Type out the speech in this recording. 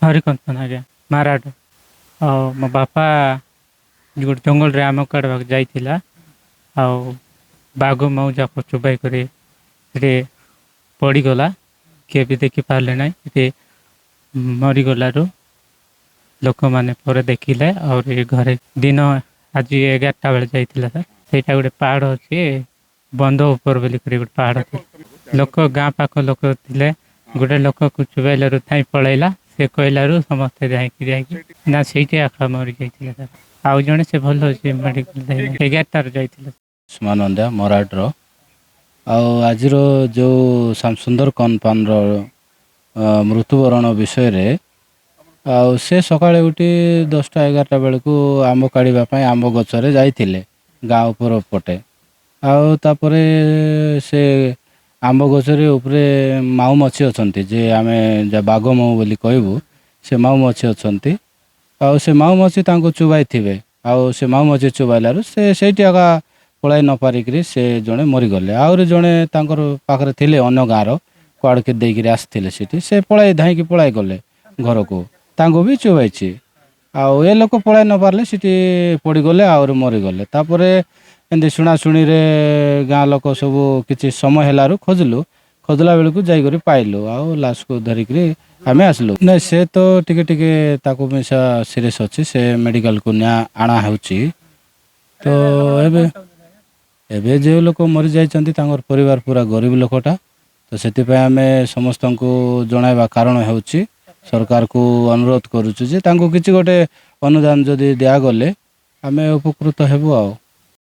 ହରିକନ୍ତନ ଆଜ୍ଞା ମାରାଡ଼। ଆଉ ମୋ ବାପା ଗୋଟେ ଜଙ୍ଗଲରେ ଆମ କାଢ଼ିବାକୁ ଯାଇଥିଲା। ଆଉ ବାଘ ମଉଜାକୁ ଚୋବାଇ କରି ସେଠି ପଡ଼ିଗଲା। କିଏ ବି ଦେଖିପାରିଲେ ନାହିଁ। ସେଠି ମରିଗଲାରୁ ଲୋକମାନେ ପରେ ଦେଖିଲେ। ଆହୁରି ଘରେ ଦିନ ଆଜି 11ଟା ବେଳେ ଯାଇଥିଲା ସାର୍। ସେଇଟା ଗୋଟେ ପାହାଡ଼ ଅଛି ବନ୍ଧ ଉପର ବୋଲିକରି ଗୋଟେ ପାହାଡ଼ ଅଛି। ଲୋକ ଗାଁ ପାଖ ଲୋକ ଥିଲେ। ଗୋଟେ ଲୋକକୁ ଚୋବାଇଲାରୁ ଥାଇ ପଳେଇଲା। ସେ କହିଲାରୁ ସମସ୍ତେ ଯାଇକି ନା ସେଇଠି ଆଖା ମରିଯାଇଥିଲେ ସାର୍। ଆଉ ଜଣେ ସେ ଭଲ ଅଛି ମେଡ଼ିକାଲ 11ଟାରୁ ଯାଇଥିଲେ। ସୁମାନନ୍ଦା ମରାଠର ଆଉ ଆଜିର ଯେଉଁ ଶ୍ୟାମସୁନ୍ଦର କନପାନର ମୃତ୍ୟୁବରଣ ବିଷୟରେ ଆଉ ସେ ସକାଳେ ଉଠି 10ଟା 11ଟା ବେଳକୁ ଆମ୍ବ କାଢ଼ିବା ପାଇଁ ଆମ୍ବ ଗଛରେ ଯାଇଥିଲେ ଗାଁ ଉପର ପଟେ। ଆଉ ତାପରେ ସେ ଆମ୍ବ ଗଛରେ ଉପରେ ମାଉ ମାଛି ଅଛନ୍ତି ଯେ ଆମେ ବାଘ ମାଉ ବୋଲି କହିବୁ। ସେ ମାଉ ମାଛି ଅଛନ୍ତି। ଆଉ ସେ ମାଉ ମାଛି ତାଙ୍କୁ ଚୋବାଇଥିବେ। ଆଉ ସେ ମାଉ ମାଛି ଚୋବାଇଲାରୁ ସେ ସେଇଠି ଆକା ପଳାଇ ନ ପାରିକିରି ସେ ଜଣେ ମରିଗଲେ। ଆହୁରି ଜଣେ ତାଙ୍କର ପାଖରେ ଥିଲେ ଅନ୍ୟ ଗାଁର କୁଆଡ଼କେ ଦେଇକିରି ଆସିଥିଲେ ସେଠି ସେ ଧାଇଁକି ପଳାଇ ଗଲେ ଘରକୁ। ତାଙ୍କୁ ବି ଚୋବାଇଛି। ଆଉ ଏ ଲୋକ ପଳାଇ ନ ପାରିଲେ ସେଠି ପଡ଼ିଗଲେ ଆହୁରି ମରିଗଲେ। ତାପରେ ଏମିତି ଶୁଣାଶୁଣିରେ ଗାଁ ଲୋକ ସବୁ କିଛି ସମୟ ହେଲାରୁ ଖୋଜିଲା ବେଳକୁ ଯାଇକରି ପାଇଲୁ। ଆଉ ଲାଷ୍ଟକୁ ଧରିକିରି ଆମେ ଆସିଲୁ। ନାଇଁ ସେ ତ ଟିକେ ତାକୁ ମିଶା ସିରିୟସ୍ ଅଛି। ସେ ମେଡ଼ିକାଲକୁ ଆଣା ହେଉଛି। ତ ଏବେ ଯେଉଁ ଲୋକ ମରିଯାଇଛନ୍ତି ତାଙ୍କର ପରିବାର ପୁରା ଗରିବ ଲୋକଟା। ତ ସେଥିପାଇଁ ଆମେ ସମସ୍ତଙ୍କୁ ଜଣାଇବା କାରଣ ହେଉଛି ସରକାରକୁ ଅନୁରୋଧ କରୁଛୁ ଯେ ତାଙ୍କୁ କିଛି ଗୋଟେ ଅନୁଦାନ ଯଦି ଦିଆଗଲେ ଆମେ ଉପକୃତ ହେବୁ ଆଉ।